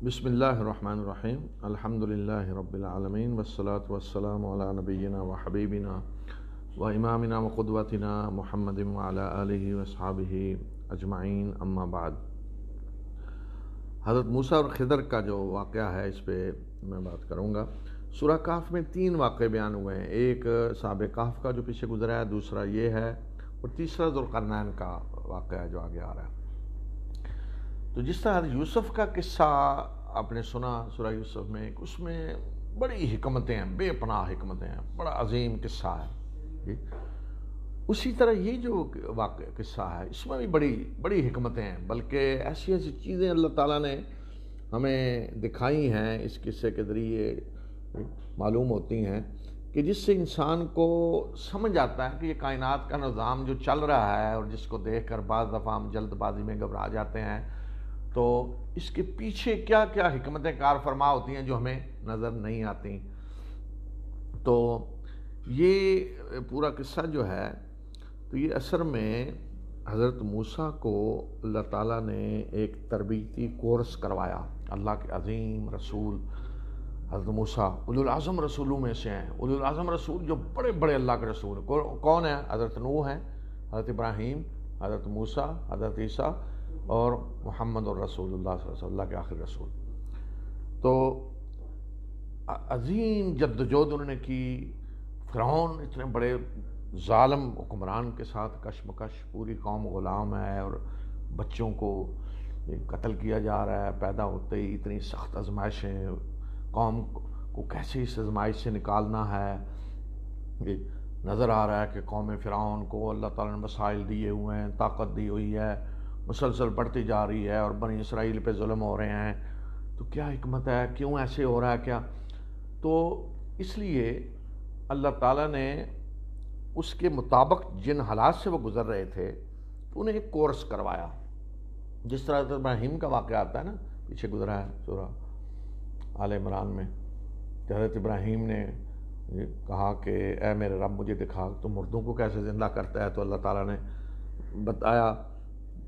بسم اللہ الرحمن الرحیم الحمدللہ رب العالمین والصلاة والسلام علی نبینا و حبیبنا و امامنا و قدوتنا محمد وعلی آلہ واصحابہ اجمعین، اما بعد۔ حضرت موسیٰ اور خضر کا جو واقعہ ہے اس پہ میں بات کروں گا۔ سورہ کہف میں 3 واقعے بیان ہوئے ہیں، ایک صحابہ کہف کا جو پیچھے گزرا ہے، دوسرا یہ ہے، اور تیسرا ذوالقرنین کا واقعہ جو آگے آ رہا ہے۔ تو جس طرح یوسف کا قصہ آپ نے سنا سورہ یوسف میں، اس میں بڑی حکمتیں ہیں، بے پناہ حکمتیں ہیں، بڑا عظیم قصہ ہے، اسی طرح یہ جو قصہ ہے اس میں بھی بڑی حکمتیں ہیں، بلکہ ایسی ایسی چیزیں اللہ تعالیٰ نے ہمیں دکھائی ہیں اس قصے کے ذریعے معلوم ہوتی ہیں کہ جس سے انسان کو سمجھ آتا ہے کہ یہ کائنات کا نظام جو چل رہا ہے اور جس کو دیکھ کر بعض دفعہ ہم جلد بازی میں گھبرا جاتے ہیں، تو اس کے پیچھے کیا کیا حکمتیں کار فرما ہوتی ہیں جو ہمیں نظر نہیں آتی۔ تو یہ پورا قصہ جو ہے، تو یہ اثر میں حضرت موسیٰ کو اللہ تعالیٰ نے ایک تربیتی کورس کروایا۔ اللہ کے عظیم رسول حضرت موسیٰ اولو العظم رسولوں میں سے ہیں۔ اولو العظم رسول جو بڑے بڑے اللہ کے رسول کون ہیں؟ حضرت نوح ہیں، حضرت ابراہیم، حضرت موسیٰ، حضرت عیسیٰ اور محمد الرسول اللہ صلی اللہ علیہ وسلم، اللہ کے آخری رسول۔ تو عظیم جدوجہد انہوں نے کی۔ فرعون اتنے بڑے ظالم حکمران کے ساتھ کشمکش، پوری قوم غلام ہے اور بچوں کو قتل کیا جا رہا ہے، پیدا ہوتے ہی اتنی سخت آزمائشیں، قوم کو کیسے اس آزمائش سے نکالنا ہے۔ نظر آ رہا ہے کہ قوم فرعون کو اللہ تعالیٰ نے مسائل دیے ہوئے ہیں، طاقت دی ہوئی ہے، مسلسل بڑھتی جا رہی ہے اور بنی اسرائیل پہ ظلم ہو رہے ہیں۔ تو کیا حکمت ہے، کیوں ایسے ہو رہا ہے کیا؟ تو اس لیے اللہ تعالیٰ نے اس کے مطابق جن حالات سے وہ گزر رہے تھے تو انہیں ایک کورس کروایا۔ جس طرح حضرت ابراہیم کا واقعہ آتا ہے نا، پیچھے گزرا ہے سورہ آل عمران میں، کہ حضرت ابراہیم نے کہا کہ اے میرے رب مجھے دکھا تو مردوں کو کیسے زندہ کرتا ہے۔ تو اللہ تعالیٰ نے بتایا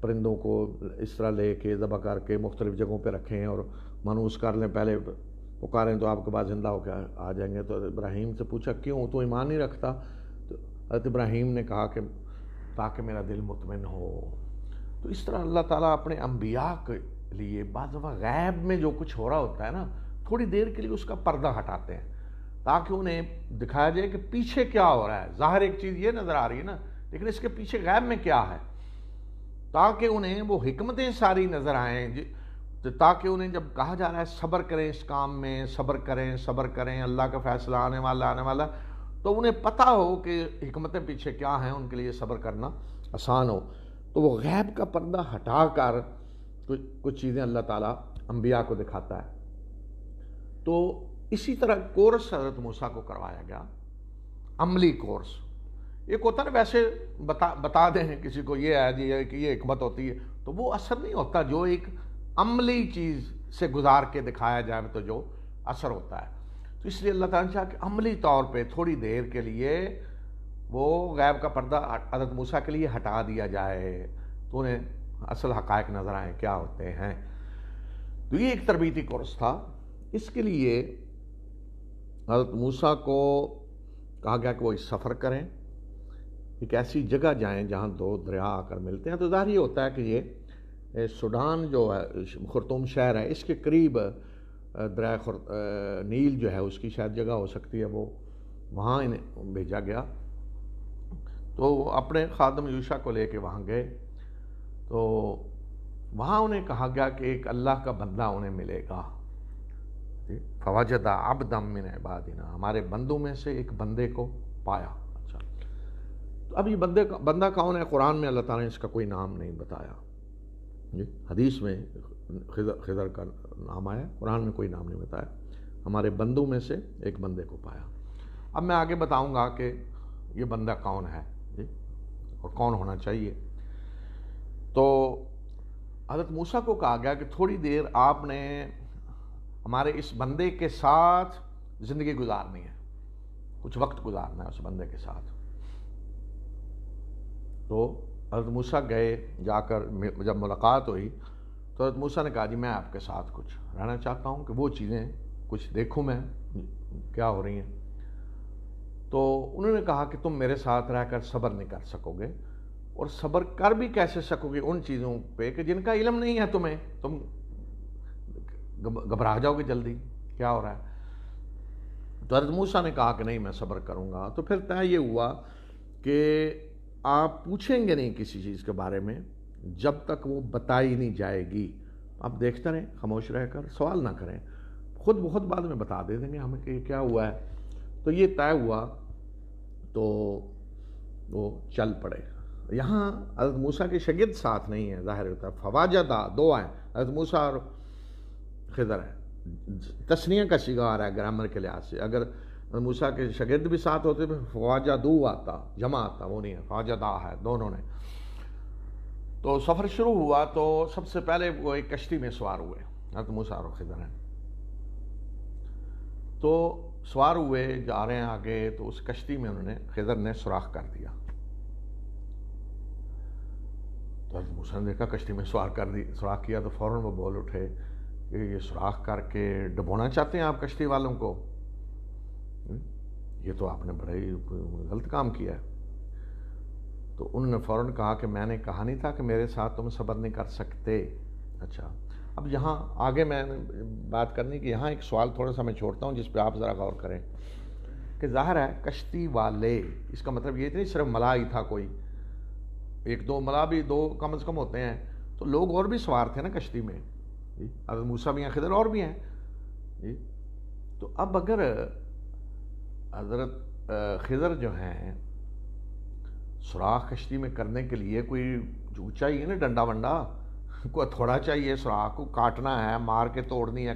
پرندوں کو اس طرح لے کے ذبح کر کے مختلف جگہوں پہ رکھیں اور منحوس کر لیں، پہلے پکاریں تو آپ کے بعد زندہ ہو کے آ جائیں گے۔ تو ابراہیم سے پوچھا کیوں، تو ایمان نہیں رکھتا؟ تو حضرت ابراہیم نے کہا کہ تاکہ میرا دل مطمئن ہو۔ تو اس طرح اللہ تعالیٰ اپنے انبیاء کے لیے بعض دفعہ غیب میں جو کچھ ہو رہا ہوتا ہے نا، تھوڑی دیر کے لیے اس کا پردہ ہٹاتے ہیں تاکہ انہیں دکھایا جائے کہ پیچھے کیا ہو رہا ہے۔ ظاہر ایک چیز یہ نظر آ رہی ہے نا، لیکن اس کے پیچھے غیب میں کیا ہے، تاکہ انہیں وہ حکمتیں ساری نظر آئیں، تاکہ انہیں جب کہا جا رہا ہے صبر کریں اس کام میں، صبر کریں اللہ کا فیصلہ آنے والا، تو انہیں پتہ ہو کہ حکمتیں پیچھے کیا ہیں، ان کے لیے صبر کرنا آسان ہو۔ تو وہ غیب کا پردہ ہٹا کر کچھ چیزیں اللہ تعالیٰ انبیاء کو دکھاتا ہے۔ تو اسی طرح کورس حضرت موسیٰ کو کروایا گیا، عملی کورس۔ ایک ہوتا ہے نا ویسے بتا دیں کسی کو یہ ہے جی کہ یہ حکمت ہوتی ہے، تو وہ اثر نہیں ہوتا، جو ایک عملی چیز سے گزار کے دکھایا جائے تو جو اثر ہوتا ہے۔ تو اس لیے اللہ تعالیٰ نے چاہا کہ عملی طور پہ تھوڑی دیر کے لیے وہ غیب کا پردہ حضرت موسیٰ کے لیے ہٹا دیا جائے تو انہیں اصل حقائق نظر آئیں کیا ہوتے ہیں۔ تو یہ ایک تربیتی کورس تھا۔ اس کے لیے حضرت موسیٰ کو کہا گیا کہ وہ اس سفر کریں، ایک ایسی جگہ جائیں جہاں 2 دریا آ کر ملتے ہیں۔ تو ظاہر یہ ہوتا ہے کہ یہ سوڈان جو ہے، خرطوم شہر ہے، اس کے قریب دریا نیل جو ہے اس کی شاید جگہ ہو سکتی ہے، وہ وہاں انہیں بھیجا گیا۔ تو اپنے خادم یوشع کو لے کے وہاں گئے، تو وہاں انہیں کہا گیا کہ ایک اللہ کا بندہ انہیں ملے گا، فوجد عبدا من عبادنا، ہمارے بندوں میں سے ایک بندے کو پایا۔ اچھا، تو اب یہ بندہ کون ہے؟ قرآن میں اللہ تعالیٰ نے اس کا کوئی نام نہیں بتایا، حدیث میں خضر کا نام آیا، قرآن میں کوئی نام نہیں بتایا۔ ہمارے بندوں میں سے ایک بندے کو پایا۔ اب میں آگے بتاؤں گا کہ یہ بندہ کون ہے اور کون ہونا چاہیے۔ تو حضرت موسیٰ کو کہا گیا کہ تھوڑی دیر آپ نے ہمارے اس بندے کے ساتھ زندگی گزارنی ہے، کچھ وقت گزارنا ہے اس بندے کے ساتھ۔ تو حضرت موسیٰ گئے، جا کر جب ملاقات ہوئی تو حضرت موسیٰ نے کہا جی میں آپ کے ساتھ کچھ رہنا چاہتا ہوں کہ وہ چیزیں کچھ دیکھوں میں کیا ہو رہی ہیں۔ تو انہوں نے کہا کہ تم میرے ساتھ رہ کر صبر نہیں کر سکو گے، اور صبر کر بھی کیسے سکو گے ان چیزوں پہ کہ جن کا علم نہیں ہے تمہیں، تم گھبرا جاؤ گے جلدی، کیا ہو رہا ہے۔ تو حضرت موسیٰ نے کہا کہ نہیں میں صبر کروں گا۔ تو پھر طے یہ ہوا کہ آپ پوچھیں گے نہیں کسی چیز کے بارے میں جب تک وہ بتائی نہیں جائے گی، آپ دیکھتے رہیں خاموش رہ کر، سوال نہ کریں، خود بہت بعد میں بتا دے دیں گے ہمیں کہ کیا ہوا ہے۔ تو یہ طے ہوا، تو وہ چل پڑے۔ یہاں حضرت موسیٰ کے شاگرد ساتھ نہیں ہیں، ظاہر ہوتا ہے فواجدہ دو ہیں، حضرت موسیٰ اور خضر ہے، تثنیہ کا صیغہ آ رہا ہے گرامر کے لحاظ سے۔ اگر موسیٰ کے شاگرد بھی ساتھ ہوتے تو فواجدو آتا، جمع آتا، وہ نہیں ہے، فواجدہ ہے دونوں نے۔ تو سفر شروع ہوا تو سب سے پہلے وہ ایک کشتی میں سوار ہوئے، حضرت موسیٰ اور خضر ہیں۔ تو سوار ہوئے جا رہے ہیں آگے، تو اس کشتی میں انہوں نے خضر نے سوراخ کر دیا۔ تو حضرت موسیٰ نے دیکھا کشتی میں سوراخ کیا، تو فوراً وہ بول اٹھے کہ یہ سوراخ کر کے ڈبونا چاہتے ہیں آپ کشتی والوں کو، یہ تو آپ نے بڑا ہی غلط کام کیا ہے۔ تو انہوں نے فوراً کہا کہ میں نے کہا نہیں تھا کہ میرے ساتھ تم صبر نہیں کر سکتے۔ اچھا، اب یہاں آگے میں بات کرنی کہ یہاں ایک سوال تھوڑا سا میں چھوڑتا ہوں جس پہ آپ ذرا غور کریں کہ ظاہر ہے کشتی والے، اس کا مطلب یہ نہیں صرف ملا ہی تھا، کوئی ایک دو ملا بھی دو کم از کم ہوتے ہیں، تو لوگ اور بھی سوار تھے نا کشتی میں، حضرت موسیٰ بھی ہیں، خضر اور بھی ہیں جی۔ تو اب اگر حضرت خضر جو ہیں سوراخ کشتی میں کرنے کے لیے کوئی جو چاہیے نا، ڈنڈا ونڈا، کوئی تھوڑا چاہیے، سوراخ کو کاٹنا ہے، مار کے توڑنی ہے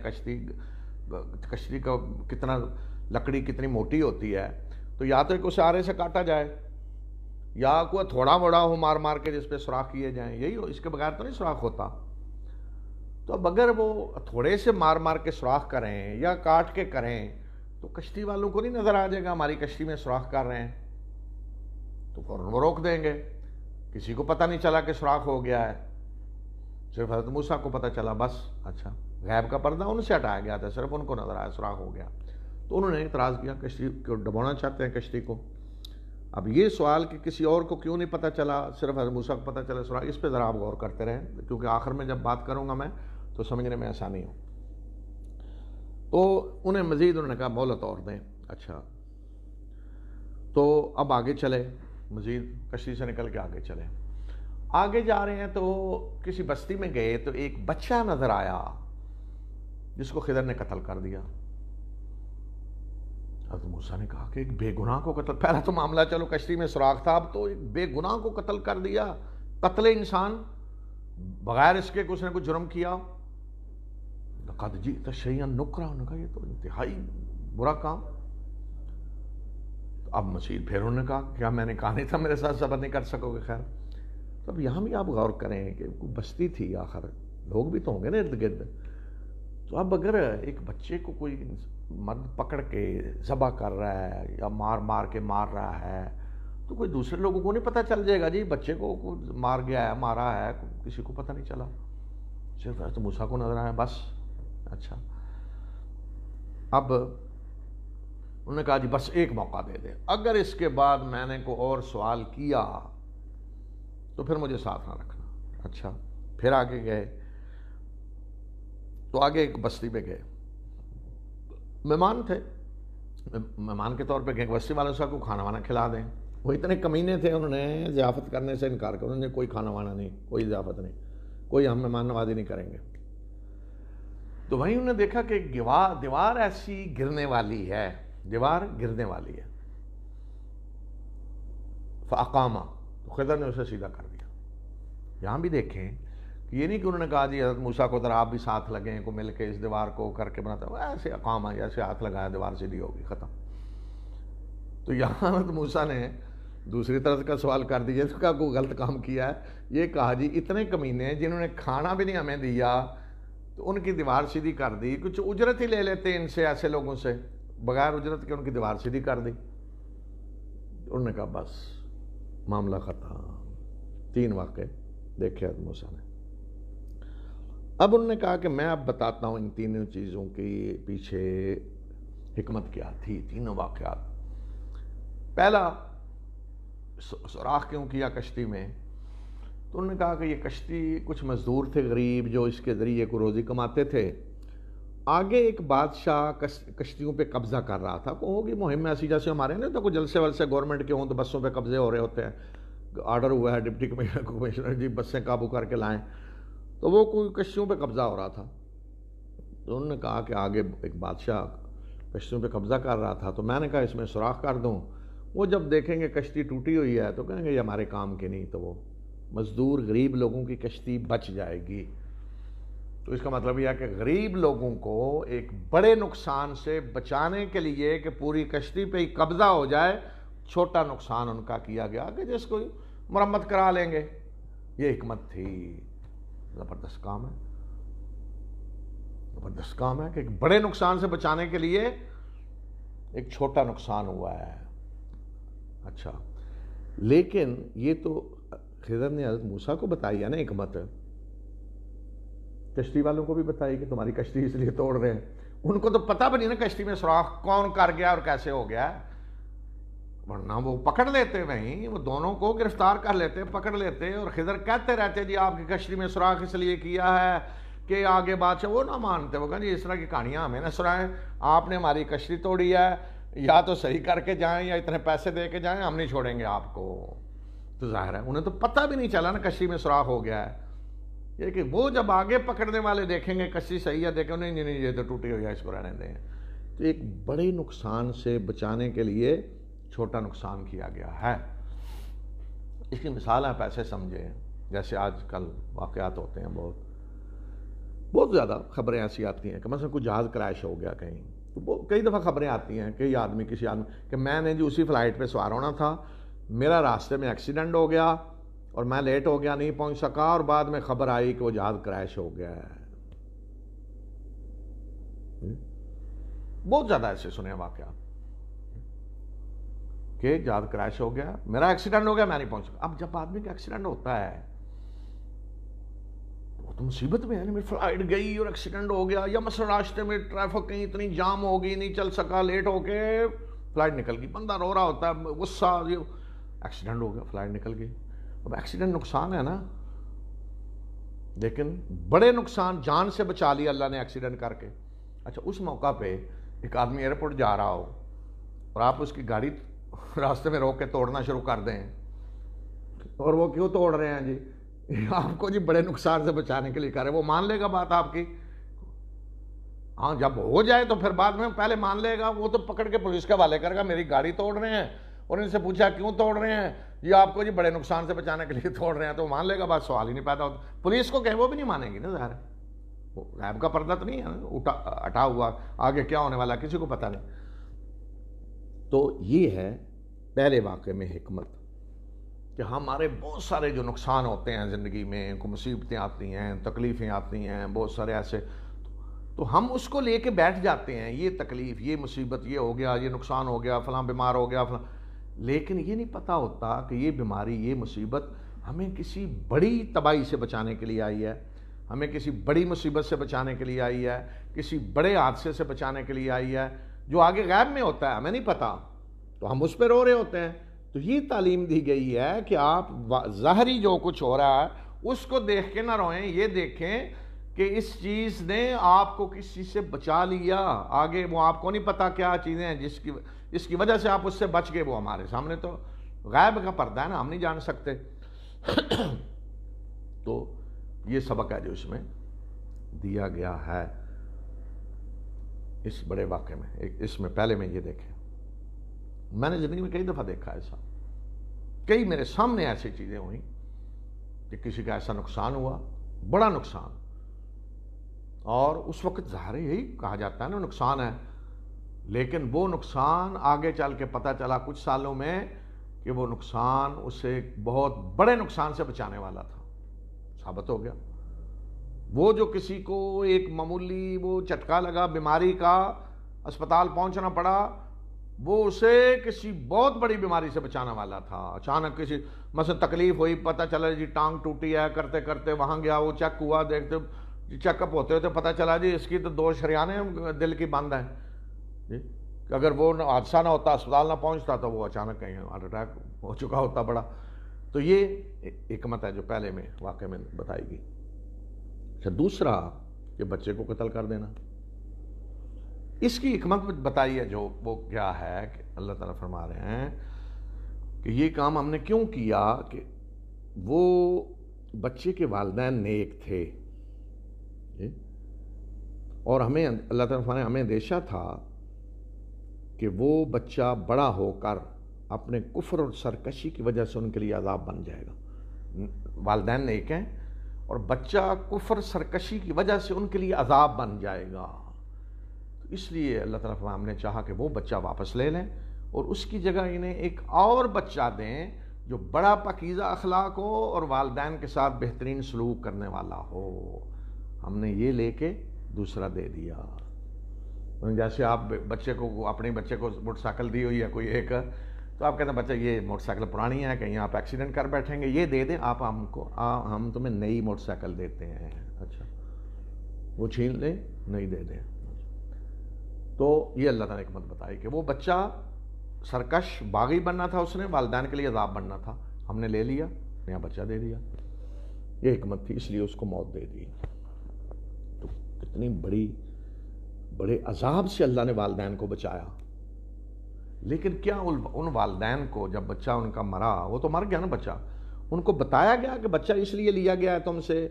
کشتی کا کتنا لکڑی کتنی موٹی ہوتی ہے، تو یا تو ایک سہارے سے کاٹا جائے یا کوئی تھوڑا بڑا ہو مار مار کے جس پہ سوراخ کیے جائیں، یہی ہو، اس کے بغیر تو نہیں سوراخ ہوتا۔ تو اب اگر وہ تھوڑے سے مار مار کے سوراخ کریں یا کاٹ کے کریں تو کشتی والوں کو نہیں نظر آ جائے گا ہماری کشتی میں سوراخ کر رہے ہیں، تو فوراً وہ روک دیں گے، کسی کو پتہ نہیں چلا کہ سوراخ ہو گیا ہے، صرف حضرت موسیٰ کو پتہ چلا بس۔ اچھا، غیب کا پردہ ان سے ہٹایا گیا تھا، صرف ان کو نظر آیا سوراخ ہو گیا، تو انہوں نے اعتراض کیا کشتی کو ڈبونا چاہتے ہیں کشتی کو۔ اب یہ سوال کہ کسی اور کو کیوں نہیں پتہ چلا، صرف حضرت موسیٰ کو پتہ چلا سوراخ، اس پہ ذرا آپ غور کرتے رہیں کیونکہ آخر میں جب بات کروں گا میں تو سمجھنے میں آسانی ہو۔ تو انہیں مزید انہوں نے کہا مہلت اور دیں۔ اچھا، تو اب آگے چلے، مزید کشتی سے نکل کے آگے چلے، آگے جا رہے ہیں تو کسی بستی میں گئے تو ایک بچہ نظر آیا جس کو خضر نے قتل کر دیا۔ حضرت موسیٰ نے کہا کہ ایک بے گناہ کو قتل، پہلا تو معاملہ چلو کشتی میں سوراخ تھا، اب تو ایک بے گناہ کو قتل کر دیا، قتل انسان بغیر اس کے کہ اس نے کوئی جرم کیا۔ لقد جئت شیئا نکرا، انہوں نے کہا یہ تو انتہائی برا کام۔ اب مزید پھر انہوں نے کہا کیا میں نے کہا نہیں تھا میرے ساتھ صبر نہیں کر سکو گے؟ خیر، تو اب یہاں بھی آپ غور کریں کہ کوئی بستی تھی، آخر لوگ بھی تو ہوں گے نا ارد گرد، تو اب اگر ایک بچے کو کوئی مرد پکڑ کے ذبح کر رہا ہے یا مار مار کے مار رہا ہے تو کوئی دوسرے لوگوں کو نہیں پتہ چل جائے گا جی بچے کو مار گیا ہے، مارا ہے، کسی کو پتہ نہیں چلا، صرف حضرت موسیٰ کو نظر آیا بس۔ اچھا، اب انہوں نے کہا جی بس ایک موقع دے دیں، اگر اس کے بعد میں نے کوئی اور سوال کیا تو پھر مجھے ساتھ نہ رکھنا۔ اچھا، پھر آگے گئے تو آگے ایک بستی پہ گئے، مہمان تھے، مہمان کے طور پہ گئے، بستی والوں سے کو کھانا وانا کھلا دیں، وہ اتنے کمینے تھے انہوں نے ضیافت کرنے سے انکار کیا، انہوں نے کوئی کھانا وانا نہیں، کوئی ضیافت نہیں، کوئی ہم مہمان نوازی نہیں کریں گے۔ تو وہیں انہوں نے دیکھا کہ دیوار ایسی گرنے والی ہے، دیوار گرنے والی ہے، فاقامہ، تو خضر نے اسے سیدھا کر دیا۔ یہاں بھی دیکھیں کہ یہ نہیں کہ انہوں نے کہا جی حضرت موسیٰ کو ذرا آپ بھی ساتھ لگیں کو مل کے اس دیوار کو کر کے بناتا ہے، ایسے اقامہ ایسے ہاتھ لگایا دیوار سیدھی ہوگی، ختم۔ تو یہاں حضرت موسیٰ نے دوسری طرف کا سوال کر دیا، اس کا کوئی غلط کام کیا ہے، یہ کہا جی اتنے کمینے جنہوں نے کھانا بھی نہیں ہمیں دیا تو ان کی دیوار سیدھی کر دی، کچھ اجرت ہی لے لیتے ان سے، ایسے لوگوں سے بغیر اجرت کے ان کی دیوار سیدھی کر دی۔ انہوں نے کہا بس معاملہ ختم۔ 3 واقعے دیکھے حضرت موسیٰ نے۔ اب انہوں نے کہا کہ میں اب بتاتا ہوں ان تینوں چیزوں کے پیچھے حکمت کیا تھی، تینوں واقعات۔ پہلا، سوراخ کیوں کیا کشتی میں؟ تو انہوں نے کہا کہ یہ کشتی، کچھ مزدور تھے غریب جو اس کے ذریعے کو روزی کماتے تھے، آگے ایک بادشاہ کشتیوں پہ قبضہ کر رہا تھا، کو ہوگی مہم ایسی جیسے ہمارے نا تو کوئی جلسے ولسے گورنمنٹ کے ہوں تو بسوں پہ قبضے ہو رہے ہوتے ہیں، آرڈر ہوا ہے ڈپٹی کمشنر جی بسیں قابو کر کے لائیں، تو وہ کوئی کشتیوں پہ قبضہ ہو رہا تھا۔ تو انہوں نے کہا کہ آگے ایک بادشاہ کشتیوں پہ قبضہ کر رہا تھا، تو میں نے کہا اس میں سوراخ کر دوں، وہ جب دیکھیں گے کشتی ٹوٹی ہوئی ہے تو کہیں گے یہ ہمارے کام کی نہیں، تو وہ مزدور غریب لوگوں کی کشتی بچ جائے گی۔ تو اس کا مطلب یہ ہے کہ غریب لوگوں کو ایک بڑے نقصان سے بچانے کے لیے کہ پوری کشتی پہ ہی قبضہ ہو جائے، چھوٹا نقصان ان کا کیا گیا کہ جس کو مرمت کرا لیں گے۔ یہ حکمت تھی۔ زبردست کام ہے، زبردست کام ہے کہ ایک بڑے نقصان سے بچانے کے لیے ایک چھوٹا نقصان ہوا ہے۔ اچھا، لیکن یہ تو خضر نے حضرت موسیٰ کو بتائی ہے نا حکمت، کشتی والوں کو بھی بتائی کہ تمہاری کشتی اس لیے توڑ رہے ہیں، ان کو تو پتہ بھی نہیں نا کشتی میں سوراخ کون کر گیا اور کیسے ہو گیا، ورنہ وہ پکڑ لیتے، وہیں وہ دونوں کو گرفتار کر لیتے، پکڑ لیتے، اور خضر کہتے رہتے جی آپ کی کشتی میں سوراخ اس لیے کیا ہے کہ آگے بادشاہ، وہ نہ مانتے، وہ کہا جی اس طرح کی کہانیاں ہمیں نہ سنائیں، آپ نے ہماری کشتی توڑی ہے، یا تو صحیح کر کے جائیں یا اتنے پیسے دے کے جائیں، ہم نہیں چھوڑیں گے آپ کو۔ تو ظاہر ہے انہیں تو پتہ بھی نہیں چلا نا کشتی میں سوراخ ہو گیا ہے، یہ کہ وہ جب آگے پکڑنے والے دیکھیں گے کشتی صحیح ہے، دیکھیں نہیں نہیں یہ تو ٹوٹی ہوئی ہے، اس کو رہنے دیں۔ تو ایک بڑے نقصان سے بچانے کے لیے چھوٹا نقصان کیا گیا ہے۔ اس کی مثال آپ ایسے سمجھیں، جیسے آج کل واقعات ہوتے ہیں، بہت زیادہ خبریں ایسی آتی ہیں کہ مثلا کوئی جہاز کریش ہو گیا کہیں، تو کئی دفعہ خبریں آتی ہیں کہ کسی آدمی کہ میں نے جو اسی فلائٹ پہ سوار ہونا تھا، میرا راستے میں ایکسیڈنٹ ہو گیا اور میں لیٹ ہو گیا، نہیں پہنچ سکا، اور بعد میں خبر آئی کہ وہ جہاز کریش ہو گیا ہے۔ بہت زیادہ ایسے سنے واقعات کہ جہاز کریش ہو گیا، میرا ایکسیڈنٹ ہو گیا، میں نہیں پہنچ سکا۔ اب جب آدمی کا ایکسیڈنٹ ہوتا ہے وہ تو مصیبت میں ہے نا، میری فلائٹ گئی اور ایکسیڈنٹ ہو گیا، یا مثلا راستے میں ٹریفک کہیں اتنی جام ہو گئی، نہیں چل سکا، لیٹ ہو کے فلائٹ نکل گئی، بندہ رو رہا ہوتا ہے، غصہ، ایکسیڈنٹ ہو گیا، فلائٹ نکل گئی۔ اب ایکسیڈنٹ نقصان ہے نا، لیکن بڑے نقصان، جان سے بچا لیا اللہ نے ایکسیڈنٹ کر کے۔ اچھا، اس موقع پہ ایک آدمی ایئرپورٹ جا رہا ہو اور آپ اس کی گاڑی راستے میں روک کے توڑنا شروع کر دیں، اور وہ کیوں توڑ رہے ہیں جی؟ آپ کو جی بڑے نقصان سے بچانے کے لیے کر رہے ہیں، وہ مان لے گا بات آپ کی؟ ہاں، جب ہو جائے تو پھر بعد میں پہلے مان لے گا، وہ تو پکڑ کے پولیس کے حوالے کرے گا، میری گاڑی توڑ رہے ہیں، اور ان سے پوچھا کیوں توڑ رہے ہیں، یہ آپ کو جی بڑے نقصان سے بچانے کے لیے توڑ رہے ہیں، تو مان لے گا، بات سوال ہی نہیں پیدا ہوتا۔ پولیس کو کہیں وہ بھی نہیں مانیں گی نا، ظاہر ہے وہ غیب کا پردہ تو نہیں ہے ہٹا ہوا، آگے کیا ہونے والا کسی کو پتہ نہیں۔ تو یہ ہے پہلے واقعے میں حکمت، کہ ہمارے بہت سارے جو نقصان ہوتے ہیں زندگی میں، کوئی مصیبتیں آتی ہیں، تکلیفیں آتی ہیں، بہت سارے ایسے، تو ہم اس کو لے کے بیٹھ جاتے ہیں، یہ تکلیف، یہ مصیبت، یہ ہو گیا، یہ نقصان ہو گیا، فلاں بیمار ہو گیا، فلاں، لیکن یہ نہیں پتہ ہوتا کہ یہ بیماری، یہ مصیبت ہمیں کسی بڑی تباہی سے بچانے کے لیے آئی ہے، ہمیں کسی بڑی مصیبت سے بچانے کے لیے آئی ہے، کسی بڑے حادثے سے بچانے کے لیے آئی ہے، جو آگے غیب میں ہوتا ہے، ہمیں نہیں پتہ، تو ہم اس پہ رو رہے ہوتے ہیں۔ تو یہ تعلیم دی گئی ہے کہ آپ ظاہری جو کچھ ہو رہا ہے اس کو دیکھ کے نہ روئیں، یہ دیکھیں کہ اس چیز نے آپ کو کس چیز سے بچا لیا، آگے وہ آپ کو نہیں پتا کیا چیزیں ہیں جس کی وجہ سے آپ اس سے بچ گئے، وہ ہمارے سامنے تو غیب کا پردہ ہے نا، ہم نہیں جان سکتے۔ تو یہ سبق ہے جو اس میں دیا گیا ہے اس بڑے واقعے میں۔ اس میں پہلے میں یہ دیکھیں، میں نے زندگی میں کئی دفعہ دیکھا ایسا، کئی میرے سامنے ایسی چیزیں ہوئیں کہ کسی کا ایسا نقصان ہوا، بڑا نقصان، اور اس وقت ظاہر یہی کہا جاتا ہے نا نقصان ہے، لیکن وہ نقصان آگے چل کے پتہ چلا کچھ سالوں میں کہ وہ نقصان اسے بہت بڑے نقصان سے بچانے والا تھا، ثابت ہو گیا۔ وہ جو کسی کو ایک معمولی وہ چٹکا لگا بیماری کا، اسپتال پہنچنا پڑا، وہ اسے کسی بہت بڑی بیماری سے بچانے والا تھا۔ اچانک کسی مثلا تکلیف ہوئی، پتہ چلا جی ٹانگ ٹوٹی ہے، کرتے کرتے وہاں گیا، وہ چیک ہوا، دیکھتے چیک اپ ہوتے ہوتے پتہ چلا جی اس کی تو 2 شریانیں دل کی بند ہیں جی، کہ اگر وہ حادثہ نہ ہوتا، اسپتال نہ پہنچتا، تو وہ اچانک کہیں ہارٹ اٹیک ہو چکا ہوتا بڑا. تو یہ حکمت ہے جو پہلے میں واقعے میں بتائی گئی. اچھا، دوسرا کہ بچے کو قتل کر دینا، اس کی حکمت بتائی ہے جو وہ کیا ہے کہ اللہ تعالیٰ فرما رہے ہیں کہ یہ کام ہم نے کیوں کیا کہ وہ بچے کے والدین نیک تھے اور ہمیں اللہ تعالیٰ نے ہمیں اندیشہ تھا کہ وہ بچہ بڑا ہو کر اپنے کفر اور سرکشی کی وجہ سے ان کے لیے عذاب بن جائے گا. والدین نیک ہیں اور بچہ کفر سرکشی کی وجہ سے ان کے لیے عذاب بن جائے گا. اس لیے اللہ تعالیٰ ہم نے چاہا کہ وہ بچہ واپس لے لیں اور اس کی جگہ انہیں ایک اور بچہ دیں جو بڑا پاکیزہ اخلاق ہو اور والدین کے ساتھ بہترین سلوک کرنے والا ہو. ہم نے یہ لے کے دوسرا دے دیا. جیسے آپ بچے کو اپنے بچے کو موٹر سائیکل دی ہوئی ہے کوئی ایک، تو آپ کہتے ہیں بچہ یہ موٹر سائیکل پرانی ہے، کہیں آپ ایکسیڈنٹ کر بیٹھیں گے، یہ دے دیں آپ ہم کو، ہم تمہیں نئی موٹر سائیکل دیتے ہیں. اچھا، وہ چھین لیں، نہیں دے دیں. تو یہ اللہ تعالیٰ نے حکمت بتائی کہ وہ بچہ سرکش باغی بننا تھا، اس نے والدین کے لیے عذاب بننا تھا، ہم نے لے لیا، نیا بچہ دے دیا. یہ حکمت تھی، اس لیے اس کو موت دے دی. تو کتنی بڑے عذاب سے اللہ نے والدین کو بچایا. لیکن کیا ان والدین کو جب بچہ ان کا مرا، وہ تو مر گیا نا بچہ، ان کو بتایا گیا کہ بچہ اس لیے لیا گیا ہے تم سے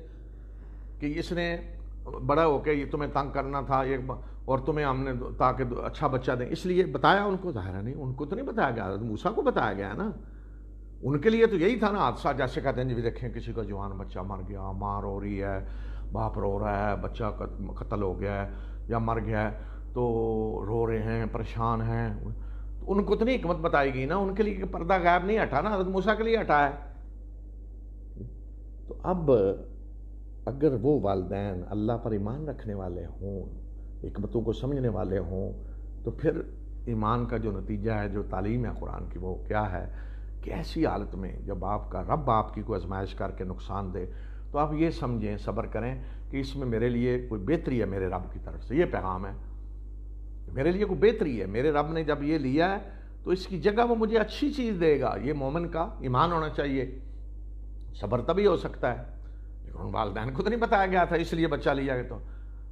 کہ اس نے بڑا ہو کے یہ تمہیں تنگ کرنا تھا اور تمہیں ہم نے تاکہ اچھا بچہ دیں، اس لیے بتایا ان کو؟ ظاہر نہیں، ان کو تو نہیں بتایا گیا، موسیٰ کو بتایا گیا ہے نا. ان کے لیے تو یہی تھا نا حادثہ. جیسے کہتے ہیں جی دیکھیں کسی کا جوان بچہ مر گیا، ماں رو رہی ہے، باپ رو رہا ہے، بچہ قتل ہو گیا ہے یا مر گیا ہے، تو رو رہے ہیں، پریشان ہیں. ان کو تو نہیں حکمت بتائی گئی نا، ان کے لیے کہ پردہ غائب نہیں ہٹا نا، حضرت موسیٰ کے لیے ہٹا ہے. تو اب اگر وہ والدین اللہ پر ایمان رکھنے والے ہوں، حکمتوں کو سمجھنے والے ہوں، تو پھر ایمان کا جو نتیجہ ہے، جو تعلیم ہے قرآن کی، وہ کیا ہے کہ ایسی حالت میں جب آپ کا رب آپ کی کوئی آزمائش کر کے نقصان دے تو آپ یہ سمجھیں، صبر کریں کہ اس میں میرے لیے کوئی بہتری ہے میرے رب کی طرف سے. یہ پیغام ہے، میرے لیے کوئی بہتری ہے. میرے رب نے جب یہ لیا ہے تو اس کی جگہ وہ مجھے اچھی چیز دے گا. یہ مومن کا ایمان ہونا چاہیے. صبر تبھی ہو سکتا ہے. لیکن والدین کو تو نہیں بتایا گیا تھا اس لیے بچہ لیا گیا. تو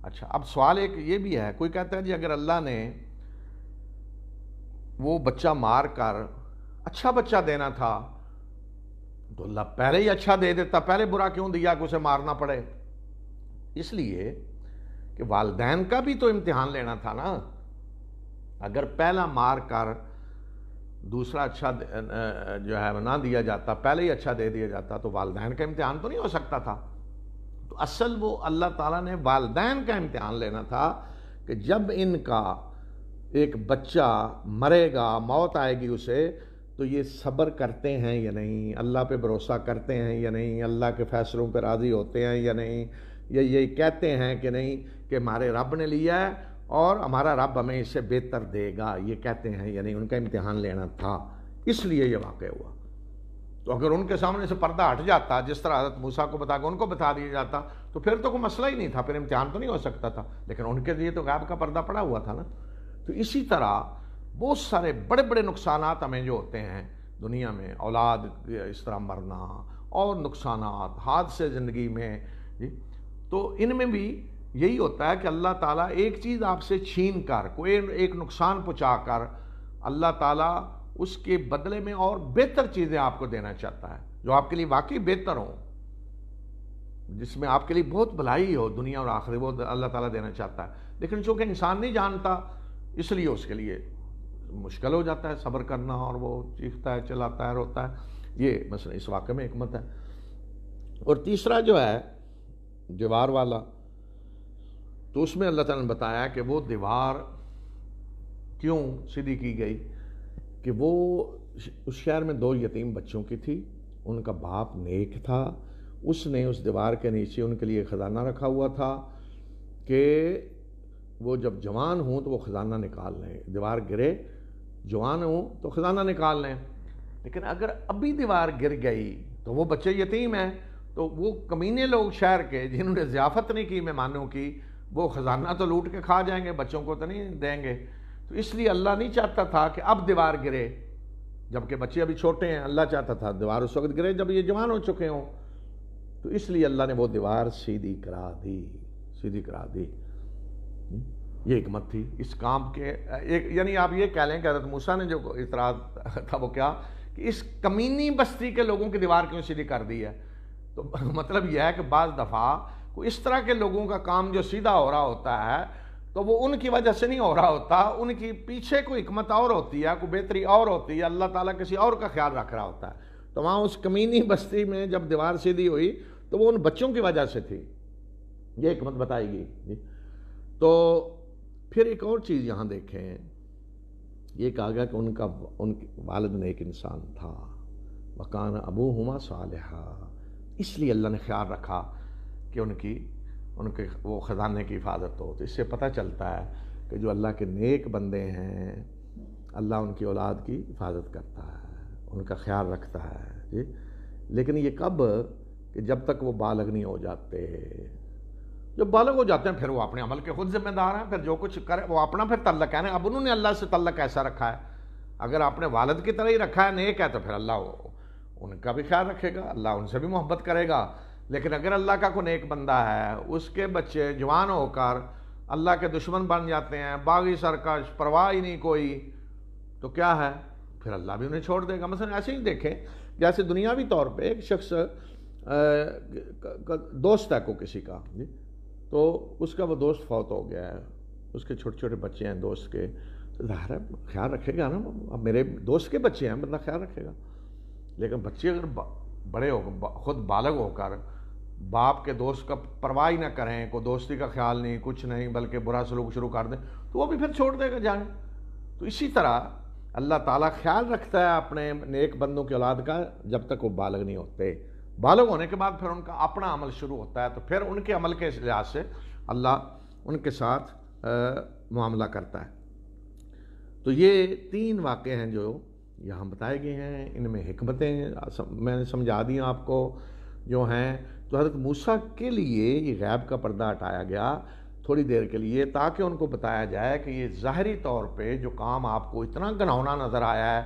اچھا، اب سوال ایک یہ بھی ہے، کوئی کہتا ہے جی اگر اللہ نے وہ بچہ مار کر اچھا بچہ دینا تھا تو اللہ پہلے ہی اچھا دے دیتا، پہلے برا کیوں دیا کہ اسے مارنا پڑے؟ اس لیے کہ والدین کا بھی تو امتحان لینا تھا نا. اگر پہلا مار کر دوسرا اچھا جو ہے نہ دیا جاتا، پہلے ہی اچھا دے دیا جاتا، تو والدین کا امتحان تو نہیں ہو سکتا تھا. تو اصل وہ اللہ تعالیٰ نے والدین کا امتحان لینا تھا کہ جب ان کا ایک بچہ مرے گا، موت آئے گی اسے، تو یہ صبر کرتے ہیں یا نہیں، اللہ پہ بھروسہ کرتے ہیں یا نہیں، اللہ کے فیصلوں پہ راضی ہوتے ہیں یا نہیں، یا یہ کہتے ہیں کہ نہیں کہ ہمارے رب نے لیا ہے اور ہمارا رب ہمیں اس سے بہتر دے گا، یہ کہتے ہیں یا نہیں. ان کا امتحان لینا تھا، اس لیے یہ واقع ہوا. تو اگر ان کے سامنے سے پردہ ہٹ جاتا، جس طرح حضرت موسیٰ کو بتا کے ان کو بتا دیا جاتا، تو پھر تو کوئی مسئلہ ہی نہیں تھا، پھر امتحان تو نہیں ہو سکتا تھا. لیکن ان کے لیے تو غیب کا پردہ پڑا ہوا تھا نا. تو اسی طرح بہت سارے بڑے بڑے نقصانات ہمیں جو ہوتے ہیں دنیا میں، اولاد اس طرح مرنا اور نقصانات، حادثے زندگی میں، تو ان میں بھی یہی ہوتا ہے کہ اللہ تعالیٰ ایک چیز آپ سے چھین کر، کوئی ایک نقصان پہنچا کر، اللہ تعالیٰ اس کے بدلے میں اور بہتر چیزیں آپ کو دینا چاہتا ہے، جو آپ کے لیے واقعی بہتر ہوں، جس میں آپ کے لیے بہت بھلائی ہو دنیا اور آخرت، وہ اللہ تعالیٰ دینا چاہتا ہے. لیکن چونکہ انسان نہیں جانتا، اس لیے اس کے لیے مشکل ہو جاتا ہے صبر کرنا، اور وہ چیختا ہے، چلاتا ہے، روتا ہے. یہ مثلا اس واقعے میں حکمت ہے. اور تیسرا جو ہے دیوار والا، تو اس میں اللہ تعالیٰ نے بتایا کہ وہ دیوار کیوں سیدھی کی گئی، کہ وہ اس شہر میں 2 یتیم بچوں کی تھی، ان کا باپ نیک تھا، اس نے اس دیوار کے نیچے ان کے لیے خزانہ رکھا ہوا تھا کہ وہ جب جوان ہوں تو وہ خزانہ نکال لیں، دیوار گرے، جوان ہوں تو خزانہ نکال لیں. لیکن اگر ابھی دیوار گر گئی تو وہ بچے یتیم ہیں، تو وہ کمینے لوگ شہر کے جنہوں نے ضیافت نہیں کی مہمانوں کی، وہ خزانہ تو لوٹ کے کھا جائیں گے، بچوں کو تو نہیں دیں گے۔ تو اس لیے اللہ نہیں چاہتا تھا کہ اب دیوار گرے، جبکہ بچے ابھی چھوٹے ہیں، اللہ چاہتا تھا دیوار اس وقت گرے جب یہ جوان ہو چکے ہوں۔ تو اس لیے اللہ نے وہ دیوار سیدھی کرا دی۔ یہ حکمت تھی اس کام کے ایک، یعنی آپ یہ کہہ لیں کہ حضرت موسیٰ نے جو اعتراض تھا وہ کیا کہ اس کمینی بستی کے لوگوں کی دیوار کیوں سیدھی کر دی ہے؟ تو مطلب یہ ہے کہ بعض دفعہ کوئی اس طرح کے لوگوں کا کام جو سیدھا ہو رہا ہوتا ہے تو وہ ان کی وجہ سے نہیں ہو رہا ہوتا، ان کی پیچھے کوئی حکمت اور ہوتی ہے، کوئی بہتری اور ہوتی ہے، اللہ تعالیٰ کسی اور کا خیال رکھ رہا ہوتا ہے۔ تو وہاں اس کمینی بستی میں جب دیوار سیدھی ہوئی تو وہ ان بچوں کی وجہ سے تھی، یہ حکمت بتائی گئی۔ تو پھر ایک اور چیز یہاں دیکھیں، یہ کہا گیا کہ ان کے والد نے ایک انسان تھا، وَكَانَ أَبُوهُمَا صَالِحًا، اس لیے اللہ نے خیال رکھا کہ ان کے وہ خزانے کی حفاظت ہو۔ تو اس سے پتہ چلتا ہے کہ جو اللہ کے نیک بندے ہیں اللہ ان کی اولاد کی حفاظت کرتا ہے، ان کا خیال رکھتا ہے جی۔ لیکن یہ کب؟ کہ جب تک وہ بالغ نہیں ہو جاتے۔ جب بالغ ہو جاتے ہیں پھر وہ اپنے عمل کے خود ذمہ دار ہیں، پھر جو کچھ کرے وہ اپنا پھر تعلق ہے نا۔ اب انہوں نے اللہ سے تعلق ایسا رکھا ہے، اگر اپنے والد کی طرح ہی رکھا ہے، نیک ہے، تو پھر اللہ ان کا بھی خیال رکھے گا، اللہ ان سے بھی محبت کرے گا۔ لیکن اگر اللہ کا کوئی نیک بندہ ہے، اس کے بچے جوان ہو کر اللہ کے دشمن بن جاتے ہیں، باغی سرکش، پرواہ ہی نہیں کوئی، تو کیا ہے؟ پھر اللہ بھی انہیں چھوڑ دے گا۔ مثلا ایسے ہی دیکھیں، جیسے دنیاوی طور پہ ایک شخص دوست ہے کو کسی کا جی، تو اس کا وہ دوست فوت ہو گیا ہے، اس کے چھوٹے چھوٹے بچے ہیں دوست کے، ظاہر ہے خیال رکھے گا نا، اب میرے دوست کے بچے ہیں بندہ خیال رکھے گا۔ لیکن بچے اگر بڑے ہو خود بالغ ہو کر باپ کے دوست کا پرواہ نہ کریں، کوئی دوستی کا خیال نہیں، کچھ نہیں، بلکہ برا سلوک شروع کر دیں، تو وہ بھی پھر چھوڑ دے گا جائیں۔ تو اسی طرح اللہ تعالیٰ خیال رکھتا ہے اپنے نیک بندوں کی اولاد کا جب تک وہ بالغ نہیں ہوتے۔ بالغ ہونے کے بعد پھر ان کا اپنا عمل شروع ہوتا ہے، تو پھر ان کے عمل کے لحاظ سے اللہ ان کے ساتھ معاملہ کرتا ہے۔ تو یہ 3 واقعے ہیں جو یہاں بتائے گئے ہیں، ان میں حکمتیں میں نے سمجھا دی آپ کو جو ہیں۔ تو حضرت موسیٰ کے لیے یہ غیب کا پردہ ہٹایا گیا تھوڑی دیر کے لیے، تاکہ ان کو بتایا جائے کہ یہ ظاہری طور پہ جو کام آپ کو اتنا گھناؤنا نظر آیا ہے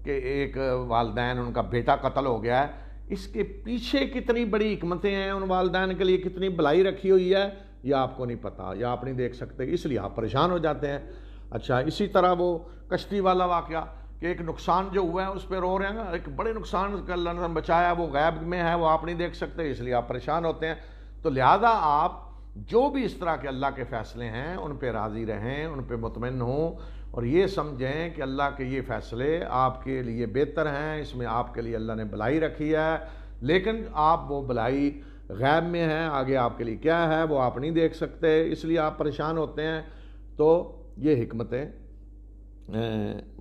کہ ایک والدین ان کا بیٹا قتل ہو گیا ہے، اس کے پیچھے کتنی بڑی حکمتیں ہیں، ان والدین کے لیے کتنی بھلائی رکھی ہوئی ہے، یہ آپ کو نہیں پتہ یا آپ نہیں دیکھ سکتے، اس لیے آپ پریشان ہو جاتے ہیں۔ اچھا، اسی طرح وہ کشتی والا واقعہ کہ ایک نقصان جو ہوا ہے اس پہ رو رہے ہیں، ایک بڑے نقصان کا اللہ نے بچایا، وہ غیب میں ہے، وہ آپ نہیں دیکھ سکتے، اس لیے آپ پریشان ہوتے ہیں۔ تو لہذا آپ جو بھی اس طرح کے اللہ کے فیصلے ہیں ان پہ راضی رہیں، ان پہ مطمئن ہوں، اور یہ سمجھیں کہ اللہ کے یہ فیصلے آپ کے لیے بہتر ہیں، اس میں آپ کے لیے اللہ نے بھلائی رکھی ہے، لیکن آپ وہ بھلائی غیب میں ہے، آگے آپ کے لیے کیا ہے وہ آپ نہیں دیکھ سکتے، اس لیے آپ پریشان ہوتے ہیں۔ تو یہ حکمتیں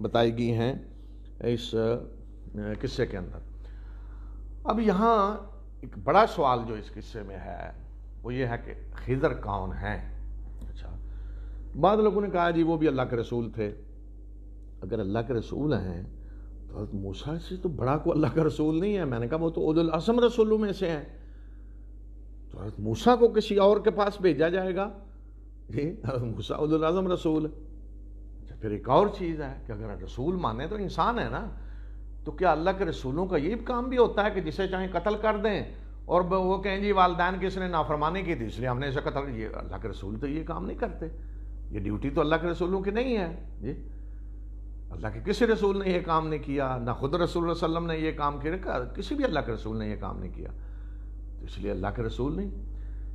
بتائی گئی ہیں اس قصے کے اندر۔ اب یہاں ایک بڑا سوال جو اس قصے میں ہے وہ یہ ہے کہ خضر کون ہیں؟ اچھا، بعض لوگوں نے کہا جی وہ بھی اللہ کے رسول تھے۔ اگر اللہ کے رسول ہیں تو حضرت موسیٰ سے تو بڑا کوئی اللہ کا رسول نہیں ہے۔ میں نے کہا وہ تو اولو العزم رسولوں میں سے ہیں، تو حضرت موسیٰ کو کسی اور کے پاس بھیجا جائے گا؟ جی، حضرت موسیٰ اولو العزم رسول ہے۔ پھر ایک اور چیز ہے کہ اگر رسول مانے تو انسان ہے نا، تو کیا اللہ کے رسولوں کا یہ کام بھی ہوتا ہے کہ جسے چاہیں قتل کر دیں اور وہ کہیں جی والدین کی اس نے نافرمانی کی تھی اس لیے ہم نے اسے قتل؟ یہ اللہ کے رسول تو یہ کام نہیں کرتے، یہ ڈیوٹی تو اللہ کے رسولوں کی نہیں ہے جی۔ اللہ کے کسی رسول نے یہ کام نہیں کیا، نہ خود رسول اللہ علیہ وسلم نے یہ کام کیا، کسی بھی اللہ کے رسول نے یہ کام نہیں کیا، تو اس لیے اللہ کے رسول نہیں۔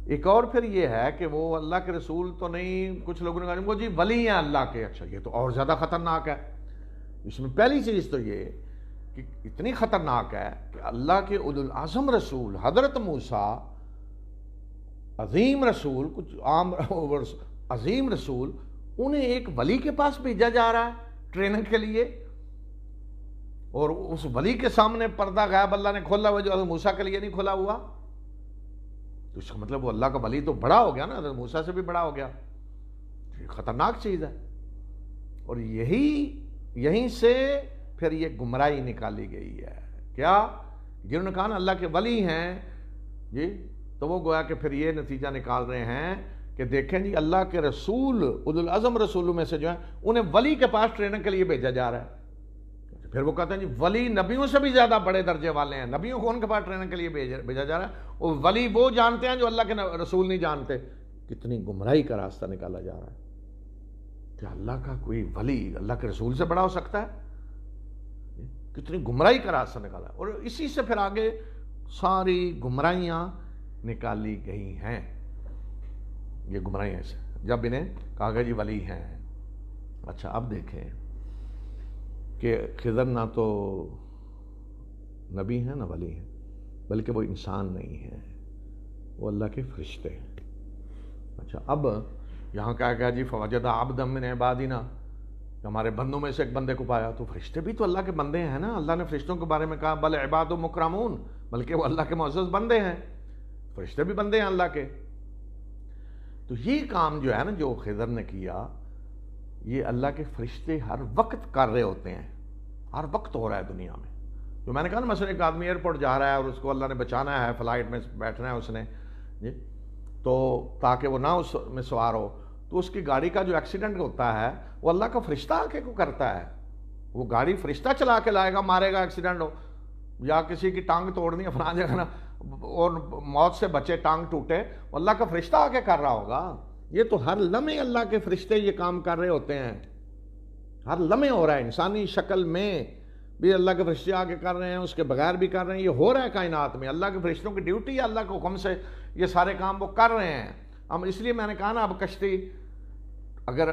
ایک اور پھر یہ ہے کہ وہ اللہ کے رسول تو نہیں، کچھ لوگوں نے کہا وہ جی ولی ہیں اللہ کے۔ اچھا، یہ تو اور زیادہ خطرناک ہے۔ اس میں پہلی چیز تو یہ کہ اتنی خطرناک ہے کہ اللہ کے اولو العزم رسول حضرت موسیٰ عظیم رسول، کچھ عام عظیم رسول، انہیں ایک ولی کے پاس بھیجا جا رہا ہے ٹریننگ کے لیے، اور اس ولی کے سامنے پردہ غیب اللہ نے کھولا ہوا جو حضرت موسیٰ کے لیے نہیں کھلا ہوا، تو اس کا مطلب وہ اللہ کا ولی تو بڑا ہو گیا نا، حضرت موسیٰ سے بھی بڑا ہو گیا۔ یہ خطرناک چیز ہے، اور یہیں سے پھر یہ گمراہی نکالی گئی ہے۔ کیا؟ جنہوں نے کہا نا اللہ کے ولی ہیں، جی تو وہ گویا کہ پھر یہ نتیجہ نکال رہے ہیں کہ دیکھیں جی اللہ کے رسول اولو العزم رسولوں میں سے جو ہیں انہیں ولی کے پاس ٹریننگ کے لیے بھیجا جا رہا ہے. پھر وہ کہتے ہیں جی ولی نبیوں سے بھی زیادہ بڑے درجے والے ہیں, نبیوں کو ان کے پاس ٹریننگ کے لیے بھیجا جا رہا ہے, اور ولی وہ جانتے ہیں جو اللہ کے رسول نہیں جانتے. کتنی گمراہی کا راستہ نکالا جا رہا ہے کہ اللہ کا کوئی ولی اللہ کے رسول سے بڑا ہو سکتا ہے. کتنی گمراہی کا راستہ نکالا ہے, اور اسی سے پھر آگے ساری گمراہیاں نکالی گئی ہیں. یہ گمراہیاں سے جب انہیں کہا گیا جی ولی ہیں. اچھا اب دیکھیں کہ خضر نہ تو نبی ہیں نہ ولی ہیں, بلکہ وہ انسان نہیں ہیں, وہ اللہ کے فرشتے ہیں. اچھا اب یہاں کہا گیا جی فوجد عبدا من عبادنا, ہمارے بندوں میں سے ایک بندے کو پایا. تو فرشتے بھی تو اللہ کے بندے ہیں نا. اللہ نے فرشتوں کے بارے میں کہا بل عباد مکرمون, بلکہ وہ اللہ کے معزز بندے ہیں. فرشتے بھی بندے ہیں اللہ کے. تو یہ کام جو ہے نا جو خضر نے کیا, یہ اللہ کے فرشتے ہر وقت کر رہے ہوتے ہیں, ہر وقت ہو رہا ہے دنیا میں. جو میں نے کہا نا مثلا ایک آدمی ایئرپورٹ جا رہا ہے اور اس کو اللہ نے بچانا ہے, فلائٹ میں بیٹھنا ہے اس نے جی, تو تاکہ وہ نہ اس میں سوار ہو, تو اس کی گاڑی کا جو ایکسیڈنٹ ہوتا ہے وہ اللہ کا فرشتہ آ کے کو کرتا ہے. وہ گاڑی فرشتہ چلا کے لائے گا, مارے گا ایکسیڈنٹ ہو, یا کسی کی ٹانگ توڑنی ہے فلاں جگہ نا, اور موت سے بچے, ٹانگ ٹوٹے, اللہ کا فرشتہ آ کے کر رہا ہوگا. یہ تو ہر لمحے اللہ کے فرشتے یہ کام کر رہے ہوتے ہیں, ہر لمحے ہو رہا ہے. انسانی شکل میں بھی اللہ کے فرشتے آ کے کر رہے ہیں, اس کے بغیر بھی کر رہے ہیں. یہ ہو رہا ہے کائنات میں. اللہ کے فرشتوں کی ڈیوٹی ہے, اللہ کے حکم سے یہ سارے کام وہ کر رہے ہیں. ہم اس لیے میں نے کہا نا اب کشتی اگر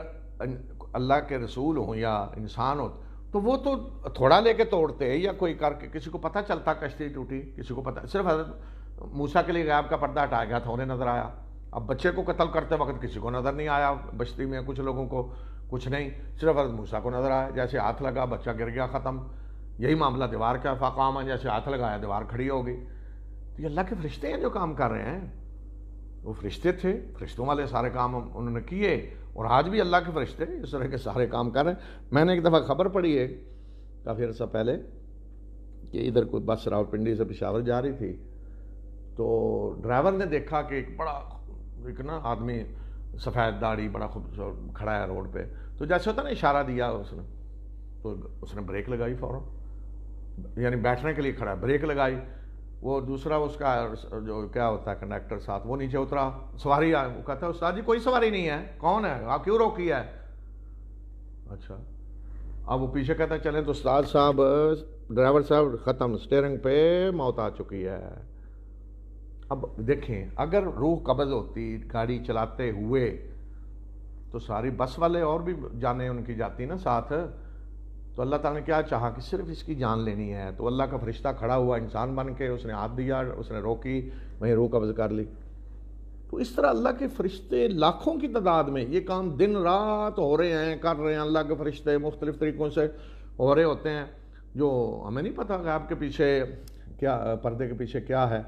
اللہ کے رسول ہوں یا انسان ہو تو وہ تو تھوڑا لے کے توڑتے, یا کوئی کر کے, کسی کو پتہ چلتا کشتی ٹوٹی, کسی کو پتہ. صرف حضرت موسیٰ کے لیے غیب کا پردہ ہٹایا گیا تھا, انہیں نظر آیا. اب بچے کو قتل کرتے وقت کسی کو نظر نہیں آیا, بستی میں کچھ لوگوں کو کچھ نہیں, صرف حضرت موسیٰ کو نظر آیا. جیسے ہاتھ لگا بچہ گر گیا, ختم. یہی معاملہ دیوار کا فاقامہ, جیسے ہاتھ لگایا دیوار کھڑی ہو گئی. تو یہ اللہ کے فرشتے ہیں جو کام کر رہے ہیں. وہ فرشتے تھے, فرشتوں والے سارے کام انہوں نے کیے, اور آج بھی اللہ کے فرشتے اس طرح کے سارے کام کر رہے ہیں. میں نے ایک دفعہ خبر پڑھی ہے کافی عرصہ پہلے کہ ادھر کوئی بس راولپنڈی سے پشاور جا رہی تھی, تو ڈرائیور نے دیکھا کہ ایک بڑا ایک نا آدمی سفید داڑھی بڑا خوبصورت کھڑا ہے روڈ پہ. تو جیسے ہوتا نا اشارہ دیا اس نے, تو اس نے بریک لگائی فوراً, یعنی بیٹھنے کے لیے کھڑا ہے, بریک لگائی. وہ دوسرا اس کا جو کیا ہوتا ہے کنڈکٹر ساتھ, وہ نیچے اترا, سواری آئے, وہ کہتا ہے استاد جی کوئی سواری نہیں ہے, کون ہے, آپ کیوں روکی ہے؟ اچھا اب وہ پیچھے کہتا ہے چلیں تو استاد صاحب, ڈرائیور صاحب ختم, اسٹیئرنگ پہ موت آ چکی ہے. اب دیکھیں اگر روح قبض ہوتی گاڑی چلاتے ہوئے تو ساری بس والے اور بھی جانیں ان کی جاتی نا ساتھ. تو اللہ تعالیٰ نے کیا چاہا کہ صرف اس کی جان لینی ہے, تو اللہ کا فرشتہ کھڑا ہوا انسان بن کے, اس نے ہاتھ دیا, اس نے روکی, وہیں روح قبض کر لی. تو اس طرح اللہ کے فرشتے لاکھوں کی تعداد میں یہ کام دن رات ہو رہے ہیں, کر رہے ہیں. اللہ کے فرشتے مختلف طریقوں سے ہو رہے ہوتے ہیں, جو ہمیں نہیں پتہ غیب کے پیچھے کیا, پردے کے پیچھے کیا ہے.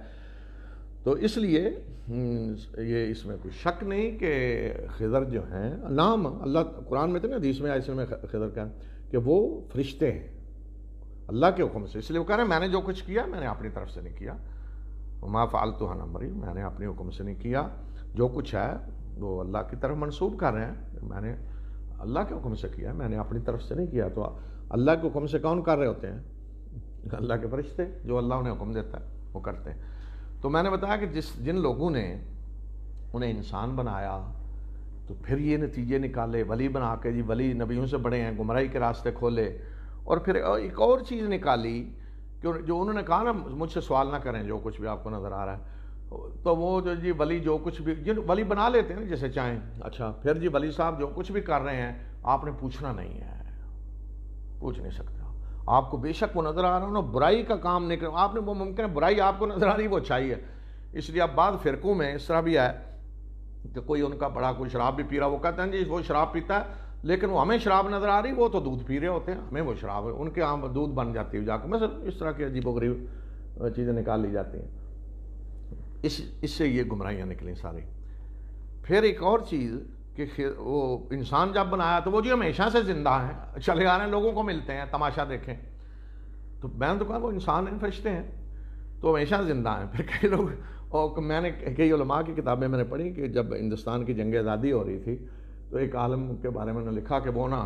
تو اس لیے یہ اس میں کوئی شک نہیں کہ خضر جو ہیں, نام اللہ قرآن میں تھے نا, حدیث میں آئے اس میں خضر کا کہ وہ فرشتے ہیں اللہ کے حکم سے. اس لیے وہ کہہ رہے ہیں میں نے جو کچھ کیا میں نے اپنی طرف سے نہیں کیا, ما فعلت عن امری, میں نے اپنے حکم سے نہیں کیا. جو کچھ ہے وہ اللہ کی طرف منسوب کر رہے ہیں, میں نے اللہ کے حکم سے کیا, میں نے اپنی طرف سے نہیں کیا. تو اللہ کے حکم سے کون کر رہے ہوتے ہیں؟ اللہ کے فرشتے, جو اللہ انہیں حکم دیتا ہے وہ کرتے ہیں. تو میں نے بتایا کہ جن لوگوں نے انہیں انسان بنایا تو پھر یہ نتیجے نکالے, ولی بنا کے جی ولی نبیوں سے بڑے ہیں, گمراہی کے راستے کھولے. اور پھر ایک اور چیز نکالی کہ جو انہوں نے کہا نا مجھ سے سوال نہ کریں جو کچھ بھی آپ کو نظر آ رہا ہے, تو وہ جو جی ولی جو کچھ بھی ولی بنا لیتے ہیں جیسے چاہیں. اچھا پھر جی ولی صاحب جو کچھ بھی کر رہے ہیں آپ نے پوچھنا نہیں ہے, پوچھ نہیں سکتے. آپ کو بے شک وہ نظر آ رہا ہو نا, برائی کا کام نہیں کرنا آپ نے, وہ ممکن ہے برائی آپ کو نظر آ رہی وہ اچھائی ہے. اس لیے اب بعض فرقوں میں اس طرح بھی ہے کہ کوئی ان کا بڑا کوئی شراب بھی پی رہا, وہ کہتے ہیں جی وہ شراب پیتا ہے لیکن وہ ہمیں شراب نظر آ رہی, وہ تو دودھ پی رہے ہوتے ہیں, ہمیں وہ شراب ہے, ان کے یہاں دودھ بن جاتی ہے جا کے. مثلا اس طرح کی عجیب و غریب چیزیں نکال لی جاتی ہیں. اس سے یہ گمراہیاں نکلیں ساری. پھر ایک اور چیز کہ وہ انسان جب بنایا تو وہ جو ہمیشہ سے زندہ ہیں, چلے آ رہے ہیں, لوگوں کو ملتے ہیں, تماشا دیکھیں. تو میں نے تو کہا وہ انسان ہیں, فرشتے ہیں, تو ہمیشہ زندہ ہیں. پھر کئی لوگ اور میں نے کئی علماء کی کتابیں میں نے پڑھی کہ جب ہندوستان کی جنگ آزادی ہو رہی تھی تو ایک عالم کے بارے میں نے لکھا کہ وہ نا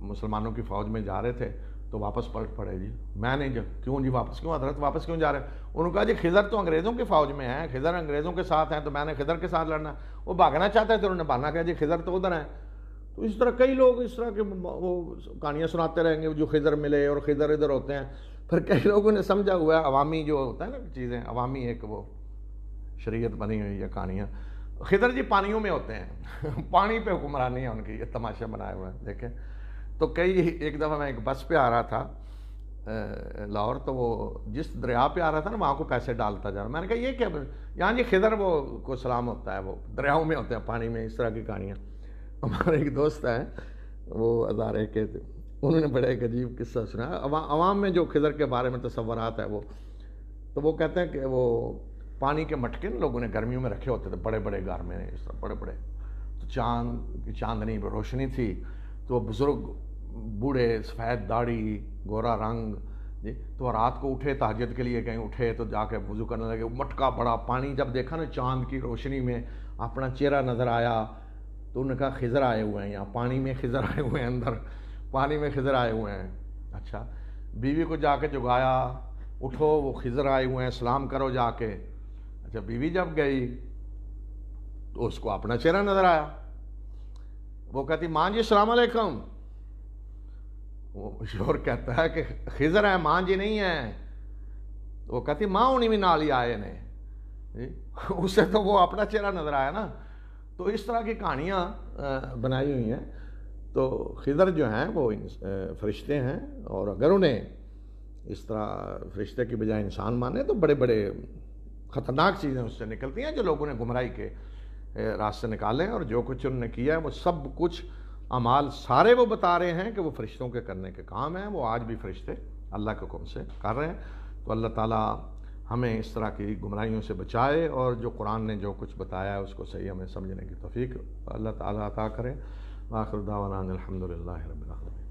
مسلمانوں کی فوج میں جا رہے تھے تو واپس پلٹ پڑے جی. میں نے کیوں جی واپس کیوں حضرت واپس کیوں جا رہے ہیں؟ انہوں نے کہا جی خضر تو انگریزوں کی فوج میں ہیں، خضر انگریزوں کے ساتھ ہیں تو میں نے خضر کے ساتھ لڑنا. وہ بھاگنا چاہتے تھے، انہوں نے بھاگنا کہا جی خضر تو ادھر ہیں. تو اس طرح کئی لوگ اس طرح کے وہ کہانیاں سناتے رہیں گے جو خضر ملے اور خضر ادھر ہوتے ہیں. پھر کئی لوگوں نے سمجھا ہوا ہے عوامی جو ہوتا ہے نا چیزیں، عوامی ایک وہ شریعت بنی ہوئی ہے کہانیاں. خضر جی پانیوں میں ہوتے ہیں پانی پہ حکمرانی ہے ان کی، یہ تماشا بنایا ہوا ہے دیکھیں. تو ایک دفعہ میں ایک بس پہ آ رہا تھا لاہور، تو وہ جس دریا پہ آ رہا تھا نا وہاں کو پیسے ڈالتا جا رہا. میں نے کہا یہ کیا؟ یہاں جی خضر وہ کو سلام ہوتا ہے، وہ دریاؤں میں ہوتے ہیں پانی میں، اس طرح کی کہانیاں. ہمارے ایک دوست ہیں وہ ہزارے کے، انہوں نے بڑے ایک عجیب قصہ سنا. عوام میں جو خضر کے بارے میں تصورات ہے وہ، تو وہ کہتے ہیں کہ وہ پانی کے مٹکے نا لوگوں نے گرمیوں میں رکھے ہوتے تھے بڑے بڑے گھر میں اس طرح بڑے بڑے. تو چاند کی چاندنی پہ روشنی تھی تو وہ بزرگ بوڑھے سفید داڑھی گورا رنگ جی، تو رات کو اٹھے تہجد کے لیے کہیں اٹھے تو جا کے وضو کرنے لگے. مٹکا بڑا پانی جب دیکھا نا چاند کی روشنی میں اپنا چہرہ نظر آیا تو انہوں نے کہا خضر آئے ہوئے ہیں یہاں، پانی میں خضر آئے ہوئے ہیں، اندر پانی میں خضر آئے ہوئے ہیں. اچھا، بیوی کو جا کے جگایا، اٹھو وہ خضر آئے ہوئے ہیں سلام کرو جا کے. اچھا، بیوی جب گئی تو اس کو اپنا چہرہ نظر آیا. وہ کہتی ماں جی السلام علیکم. وہ شور کہتا ہے کہ خضر ہے ماں جی نہیں ہے. وہ کہتی ماں انہیں بھی نال ہی آئے نے. اسے تو وہ اپنا چہرہ نظر آیا نا. تو اس طرح کی کہانیاں بنائی ہوئی ہیں. تو خضر جو ہیں وہ فرشتے ہیں، اور اگر انہیں اس طرح فرشتے کی بجائے انسان مانے تو بڑے بڑے خطرناک چیزیں اس سے نکلتی ہیں جو لوگوں نے گمراہی کے راستے نکالے ہیں. اور جو کچھ انہوں نے کیا ہے وہ سب کچھ اعمال سارے وہ بتا رہے ہیں کہ وہ فرشتوں کے کرنے کے کام ہیں. وہ آج بھی فرشتے اللہ کے حکم سے کر رہے ہیں. تو اللہ تعالیٰ ہمیں اس طرح کی گمراہیوں سے بچائے، اور جو قرآن نے جو کچھ بتایا ہے اس کو صحیح ہمیں سمجھنے کی توفیق اللہ تعالیٰ عطا کرے. آخر دعوانا الحمدللہ رب العالمین.